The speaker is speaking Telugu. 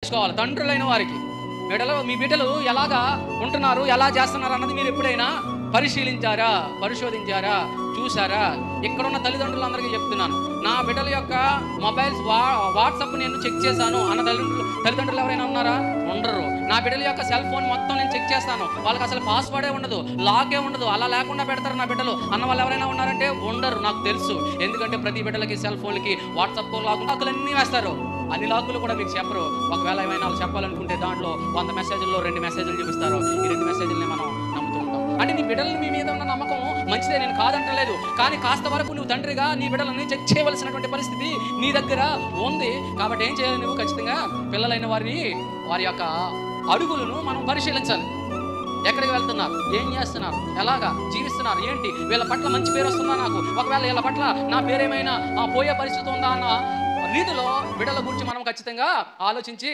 పరీక్షించుకోవాలి. తండ్రులైన వారికి మీ బిడ్డలు ఎలాగా ఉంటున్నారు, ఎలా చేస్తున్నారు అన్నది మీరు ఎప్పుడైనా పరిశీలించారా, పరిశోధించారా, చూసారా? ఇక్కడున్న తల్లిదండ్రులందరికీ చెప్తున్నాను, నా బిడ్డల యొక్క మొబైల్స్ వాట్సాప్ నేను చెక్ చేశాను అన్న తల్లిదండ్రులు ఎవరైనా ఉన్నారా? ఉండరు. నా బిడ్డల యొక్క సెల్ ఫోన్ మొత్తం నేను చెక్ చేస్తాను, వాళ్ళకి అసలు పాస్వర్డే ఉండదు, లాకే ఉండదు, అలా లేకుండా పెడతారు నా బిడ్డలు అన్న వాళ్ళు ఎవరైనా ఉన్నారంటే ఉండరు. నాకు తెలుసు. ఎందుకంటే ప్రతి బిడ్డలకి సెల్ ఫోన్లకి వాట్సాప్ లాకులన్నీ వేస్తారు. అన్ని లాకులు కూడా మీకు చెప్పరు. ఒకవేళ ఏమైనా వాళ్ళు చెప్పాలనుకుంటే దాంట్లో 100 మెసేజ్ల్లో 2 మెసేజ్లు చూపిస్తారు. ఈ 2 మెసేజ్లని మనం నమ్ముతూ ఉంటాం. అంటే నీ బిడ్డలు మీ మీద ఉన్న నమ్మకం మంచిదే, నేను కాదంటలేదు. కానీ కాస్త వరకు నువ్వు తండ్రిగా నీ బిడ్డలని చెక్ చేయవలసినటువంటి పరిస్థితి నీ దగ్గర ఉంది. కాబట్టి ఏం చేయాలి? నువ్వు ఖచ్చితంగా పిల్లలైన వారి యొక్క అడుగులను మనం పరిశీలించాలి. ఎక్కడికి వెళ్తున్నారు, ఏం చేస్తున్నారు, ఎలాగా జీవిస్తున్నారు, ఏంటి, వీళ్ళ పట్ల మంచి పేరు వస్తుందా నాకు, ఒకవేళ వీళ్ళ పట్ల నా పేరేమైనా పోయే పరిస్థితి ఉందా అన్న రీతిలో బిడ్డల గురించి మనం ఖచ్చితంగా ఆలోచించి